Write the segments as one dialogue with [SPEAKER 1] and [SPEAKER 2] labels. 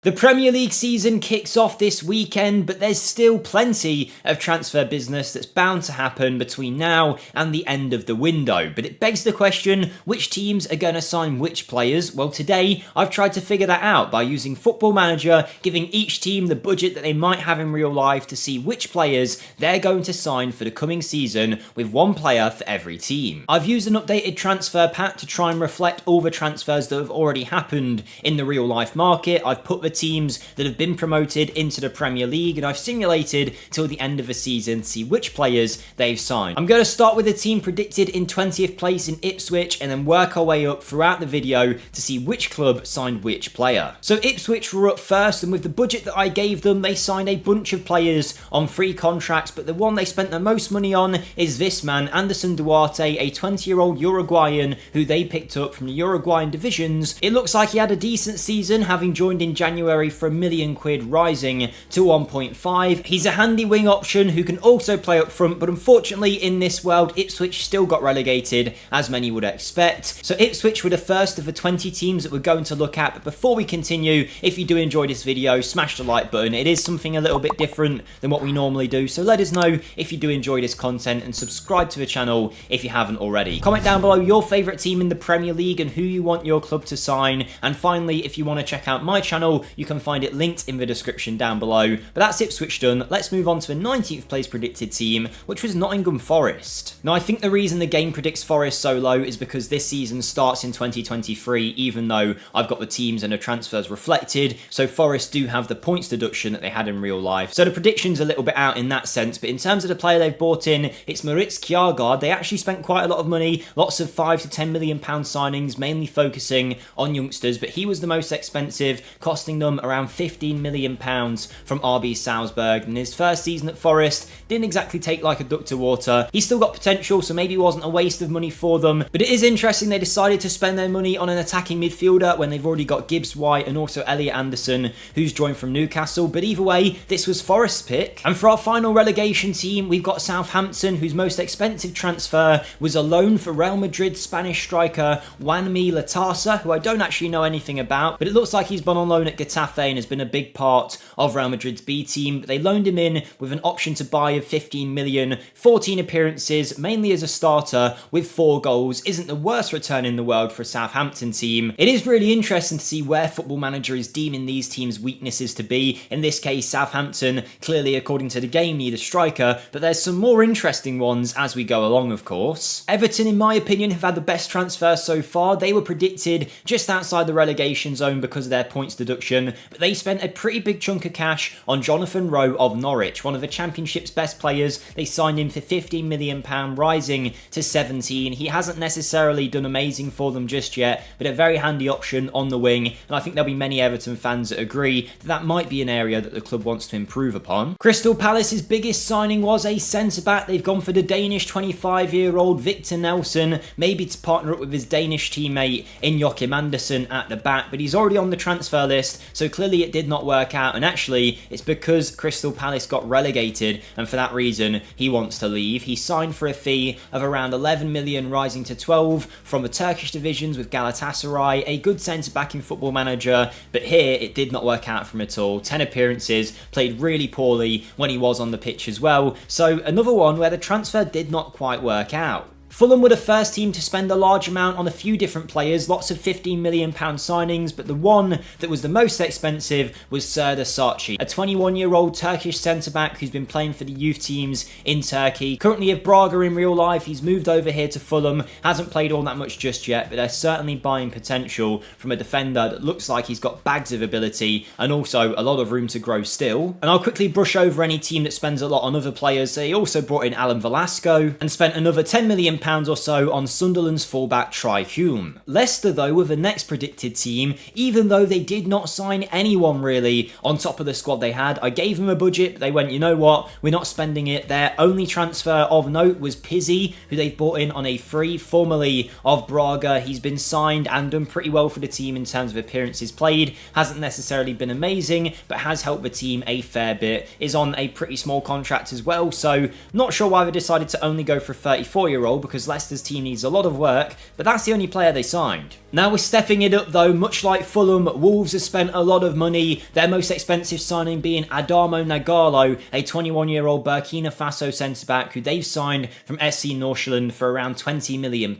[SPEAKER 1] The Premier League season kicks off this weekend, but there's still plenty of transfer business that's bound to happen between now and the end of the window. But it begs the question, which teams are going to sign which players? Well, today I've tried to figure that out by using Football Manager, giving each team the budget that they might have in real life to see which players they're going to sign for the coming season, with one player for every team. I've used an updated transfer pack to try and reflect all the transfers that have already happened in the real life market. I've put the teams that have been promoted into the Premier League, and I've simulated till the end of the season to see which players they've signed. I'm going to start with a team predicted in 20th place in Ipswich and then work our way up throughout the video to see which club signed which player. So Ipswich were up first, and with the budget that I gave them, they signed a bunch of players on free contracts, but the one they spent the most money on is this man, Anderson Duarte, a 20-year-old Uruguayan who they picked up from the Uruguayan divisions. It looks like he had a decent season, having joined in January for £1 million, rising to 1.5. He's a handy wing option who can also play up front, but unfortunately in this world, Ipswich still got relegated, as many would expect. So Ipswich were the first of the 20 teams that we're going to look at, but before we continue, if you do enjoy this video, smash the like button. It is something a little bit different than what we normally do, so let us know if you do enjoy this content and subscribe to the channel if you haven't already. Comment down below your favourite team in the Premier League and who you want your club to sign, and finally, if you want to check out my channel, you can find it linked in the description down below. But that's Ipswich done. Let's move on to the 19th place predicted team, which was Nottingham Forest. Now, I think the reason the game predicts Forest so low is because this season starts in 2023, even though I've got the teams and the transfers reflected, so Forest do have the points deduction that they had in real life. So the prediction's a little bit out in that sense, but in terms of the player they've bought in, it's Maritz Kjaergaard. They actually spent quite a lot of money, lots of £5 to £10 million signings, mainly focusing on youngsters, but he was the most expensive, costing them around £15 million from RB Salzburg. And his first season at Forest didn't exactly take like a duck to water. He's still got potential, so maybe it wasn't a waste of money for them, but it is interesting they decided to spend their money on an attacking midfielder when they've already got Gibbs White and also Elliot Anderson, who's joined from Newcastle. But either way, this was Forest's pick. And for our final relegation team, we've got Southampton, whose most expensive transfer was a loan for Real Madrid Spanish striker Juanmi Latasa, who I don't actually know anything about, but it looks like he's been on loan at Getafe and has been a big part of Real Madrid's B team. But they loaned him in with an option to buy of 15 million, 14 appearances, mainly as a starter with 4 goals. Isn't the worst return in the world for a Southampton team. It is really interesting to see where Football Manager is deeming these teams' weaknesses to be. In this case, Southampton, clearly according to the game, need a striker, but there's some more interesting ones as we go along, of course. Everton, in my opinion, have had the best transfer so far. They were predicted just outside the relegation zone because of their points deduction, but they spent a pretty big chunk of cash on Jonathan Rowe of Norwich, one of the Championship's best players. They signed him for £15 million, rising to 17. He hasn't necessarily done amazing for them just yet, but a very handy option on the wing, and I think there'll be many Everton fans that agree that that might be an area that the club wants to improve upon. Crystal Palace's biggest signing was a centre-back. They've gone for the Danish 25-year-old Victor Nelson, maybe to partner up with his Danish teammate in Joachim Andersen at the back, but he's already on the transfer list, so clearly it did not work out, and actually it's because Crystal Palace got relegated, and for that reason he wants to leave. He signed for a fee of around 11 million, rising to 12 from the Turkish divisions with Galatasaray, a good centre-back in Football Manager, but here it did not work out for him at all. 10 appearances, played really poorly when he was on the pitch as well, so another one where the transfer did not quite work out. Fulham were the first team to spend a large amount on a few different players, lots of £15 million signings, but the one that was the most expensive was Serdar Sarci, a 21-year-old Turkish centre-back who's been playing for the youth teams in Turkey. Currently of Braga in real life, he's moved over here to Fulham, hasn't played all that much just yet, but they're certainly buying potential from a defender that looks like he's got bags of ability and also a lot of room to grow still. And I'll quickly brush over any team that spends a lot on other players. They also brought in Alan Velasco and spent another £10 million or so on Sunderland's fullback Try Hume. Leicester, though, were the next predicted team, even though they did not sign anyone really on top of the squad they had. I gave them a budget, but they went, you know what, we're not spending it. Their only transfer of note was Pizzi, who they've bought in on a free, formerly of Braga. He's been signed and done pretty well for the team in terms of appearances played. Hasn't necessarily been amazing, but has helped the team a fair bit. Is on a pretty small contract as well, so not sure why they decided to only go for a 34-year-old, because Leicester's team needs a lot of work, but that's the only player they signed. Now we're stepping it up though, much like Fulham, Wolves have spent a lot of money, their most expensive signing being Adamo Nagalo, a 21-year-old Burkina Faso centre-back who they've signed from SC Nordsjælland for around £20 million.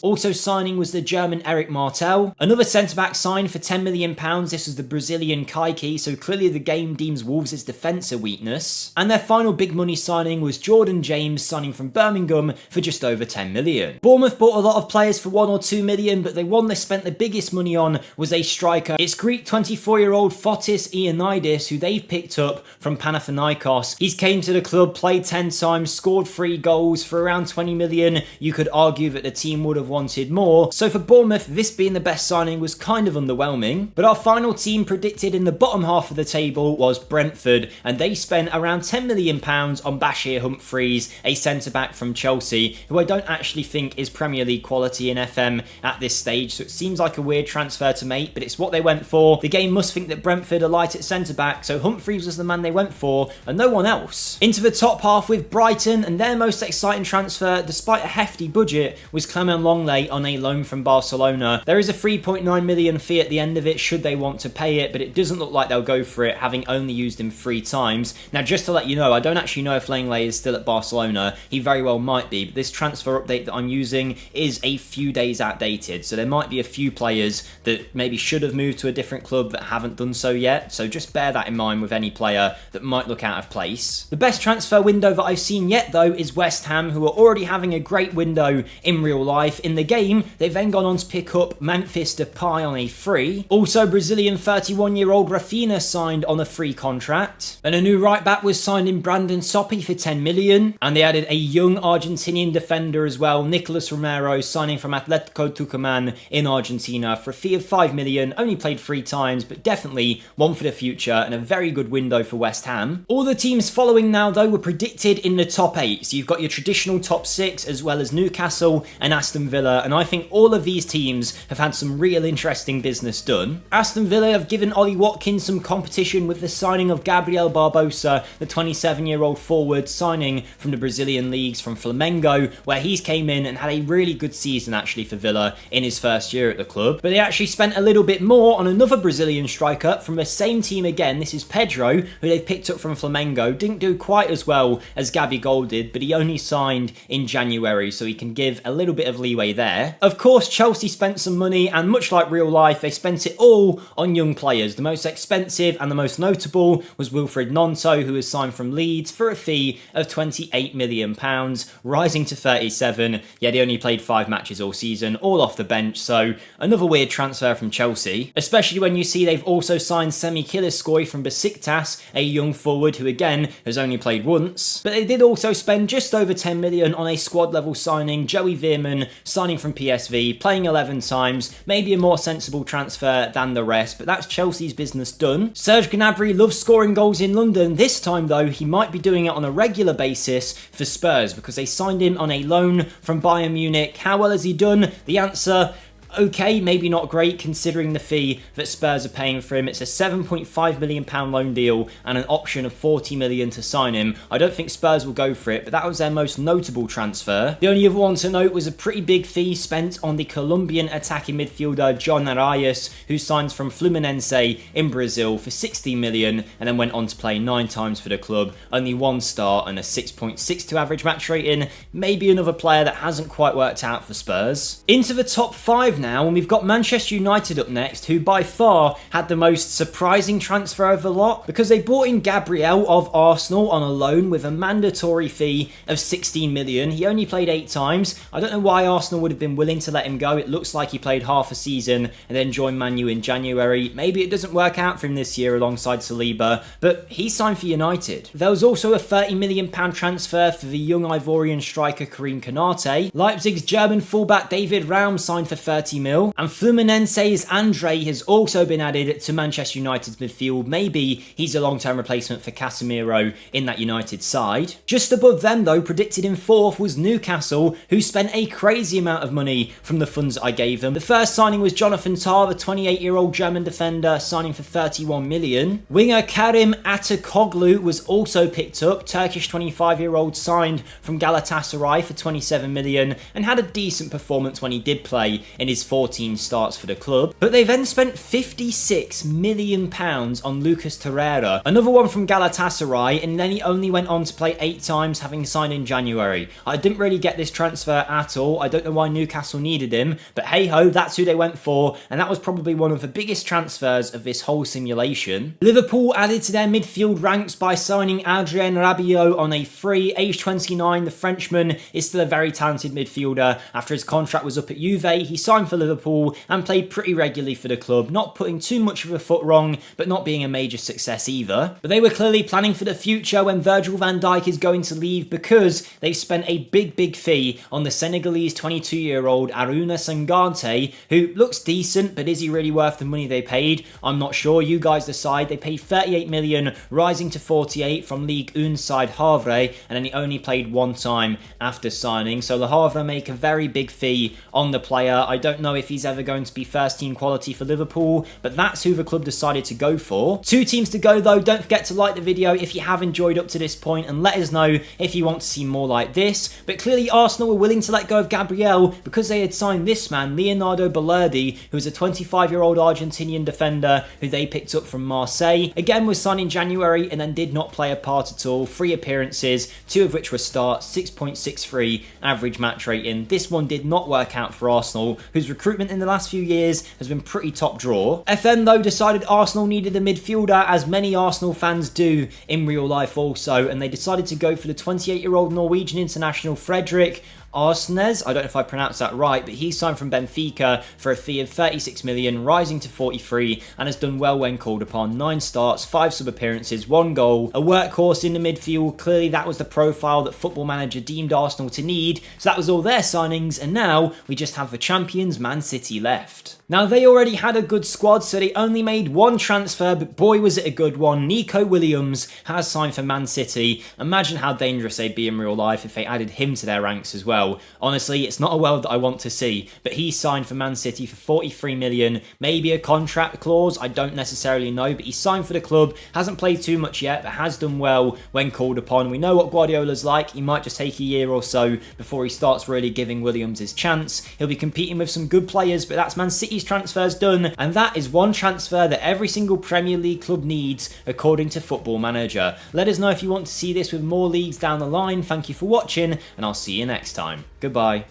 [SPEAKER 1] Also signing was the German Eric Martel. Another centre-back signed for £10 million, this was the Brazilian Kaiki, so clearly the game deems Wolves' defence a weakness. And their final big money signing was Jordan James, signing from Birmingham for just over £10 million. Bournemouth bought a lot of players for £1 or £2 million, but the one they spent the biggest money on was a striker. It's Greek 24-year-old Fotis Ioannidis, who they've picked up from Panathinaikos. He's came to the club, played 10 times, scored 3 goals for around 20 million. You could argue that the team would have wanted more. So for Bournemouth, this being the best signing was kind of underwhelming. But our final team predicted in the bottom half of the table was Brentford, and they spent around £10 million on Bashir Humphreys, a centre-back from Chelsea, who I don't actually think is Premier League quality in FM at this stage, so it seems like a weird transfer to make, but it's what they went for. The game must think that Brentford are light at centre-back, so Humphreys was the man they went for, and no one else. Into the top half with Brighton, and their most exciting transfer, despite a hefty budget, was Clement Longley on a loan from Barcelona. There is a 3.9 million fee at the end of it should they want to pay it, but it doesn't look like they'll go for it, having only used him 3 times. Now, just to let you know, I don't actually know if Longley is still at Barcelona. He very well might be, but this transfer update that I'm using is a few days outdated, so there might be a few players that maybe should have moved to a different club that haven't done so yet, so just bear that in mind with any player that might look out of place. The best transfer window that I've seen yet though is West Ham, who are already having a great window in real life. In the game, they've then gone on to pick up Memphis Depay on a free. Also, Brazilian 31-year-old Rafinha signed on a free contract, and a new right back was signed in Brandon Soppy for £10 million, and they added a young Argentinian defender as well, Nicolas Romero, signing from Atletico Tucumán in Argentina for a fee of £5 million. Only played 3 times, but definitely one for the future and a very good window for West Ham. All the teams following now though were predicted in the top 8, so you've got your traditional top 6 as well as Newcastle and Aston Villa, and I think all of these teams have had some real interesting business done. Aston Villa have given Ollie Watkins some competition with the signing of Gabriel Barbosa, the 27-year-old forward signing from the Brazilian leagues from Flamengo, where he's came in and had a really good season actually for Villa in his first year at the club. But they actually spent a little bit more on another Brazilian striker from the same team again. This is Pedro, who they've picked up from Flamengo. Didn't do quite as well as Gabigol did, but he only signed in January, so he can give a little bit of leeway there. Of course, Chelsea spent some money, and much like real life, they spent it all on young players. The most expensive and the most notable was Wilfried Gnonto, who was signed from Leeds for a fee of £28 million, rising to 37, yet he only played 5 matches all season, all off the bench, so another weird transfer from Chelsea, especially when you see they've also signed Semi Kiliskoy from Besiktas, a young forward who again has only played once. But they did also spend just over 10 million on a squad level signing, Joey Veerman, signing from PSV, playing 11 times, maybe a more sensible transfer than the rest, but that's Chelsea's business done. Serge Gnabry loves scoring goals in London. This time though, he might be doing it on a regular basis for Spurs because they signed him on a loan from Bayern Munich. How well has he done? The answer, okay, maybe not great considering the fee that Spurs are paying for him. It's a £7.5 million loan deal and an option of £40 million to sign him. I don't think Spurs will go for it, but that was their most notable transfer. The only other one to note was a pretty big fee spent on the Colombian attacking midfielder John Arias, who signs from Fluminense in Brazil for £16 million and then went on to play 9 times for the club, only 1 start and a 6.62 average match rating. Maybe another player that hasn't quite worked out for Spurs. Into the top 5 now, and we've got Manchester United up next, who by far had the most surprising transfer of the lot, because they brought in Gabriel of Arsenal on a loan with a mandatory fee of 16 million. He only played 8 times. I don't know why Arsenal would have been willing to let him go. It looks like he played half a season and then joined Man U in January. Maybe it doesn't work out for him this year alongside Saliba, but he signed for United. There was also a £30 million transfer for the young Ivorian striker Karim Konate. Leipzig's German fullback David Raum signed for 30 30 mil. And Fluminense's Andre has also been added to Manchester United's midfield. Maybe he's a long-term replacement for Casemiro in that United side. Just above them though, predicted in 4th, was Newcastle, who spent a crazy amount of money from the funds I gave them. The first signing was Jonathan Tah, the 28-year-old German defender, signing for 31 million. Winger Karim Atakoglu was also picked up. Turkish 25-year-old signed from Galatasaray for 27 million and had a decent performance when he did play in his 14 starts for the club. But they then spent 56 million pounds on Lucas Torreira, another one from Galatasaray, and then he only went on to play 8 times, having signed in January. I didn't really get this transfer at all. I don't know why Newcastle needed him, but hey ho, that's who they went for, and that was probably one of the biggest transfers of this whole simulation. Liverpool added to their midfield ranks by signing Adrien Rabiot on a free. Age 29, the Frenchman is still a very talented midfielder. After his contract was up at Juve, he signed for Liverpool and played pretty regularly for the club, not putting too much of a foot wrong, but not being a major success either. But they were clearly planning for the future when Virgil van Dijk is going to leave, because they've spent a big fee on the Senegalese 22-year-old Aruna Sante, who looks decent, but is he really worth the money they paid? I'm not sure. You guys decide. They paid 38 million, rising to 48 from Ligue 1 side Havre, and then he only played 1 time after signing. So Le Havre make a very big fee on the player. I don't know if he's ever going to be first team quality for Liverpool, but that's who the club decided to go for. 2 teams to go though. Don't forget to like the video if you have enjoyed up to this point, and let us know if you want to see more like this. But clearly Arsenal were willing to let go of Gabriel because they had signed this man, Leonardo Beleri, who is a 25-year-old Argentinian defender who they picked up from Marseille. Again, was signed in January and then did not play a part at all. 3 appearances, 2 of which were starts, 6.63 average match rating. This one did not work out for Arsenal, whose recruitment in the last few years has been pretty top draw. FM though decided Arsenal needed a midfielder, as many Arsenal fans do in real life also, and they decided to go for the 28-year-old Norwegian international Frederick Arshavin. I don't know if I pronounced that right, but he signed from Benfica for a fee of 36 million, rising to 43, and has done well when called upon. 9 starts, 5 sub-appearances, 1 goal, a workhorse in the midfield. Clearly that was the profile that Football Manager deemed Arsenal to need, so that was all their signings, and now we just have the champions Man City left. Now, they already had a good squad, so they only made 1 transfer, but boy was it a good one. Nico Williams has signed for Man City. Imagine how dangerous they'd be in real life if they added him to their ranks as well. Honestly, it's not a world that I want to see, but he signed for Man City for 43 million, maybe a contract clause, I don't necessarily know, but he signed for the club, hasn't played too much yet, but has done well when called upon. We know what Guardiola's like. He might just take a year or so before he starts really giving Williams his chance. He'll be competing with some good players, but that's Man City's transfers done, and that is 1 transfer that every single Premier League club needs according to Football Manager. Let us know if you want to see this with more leagues down the line. Thank you for watching, and I'll see you next time. Goodbye.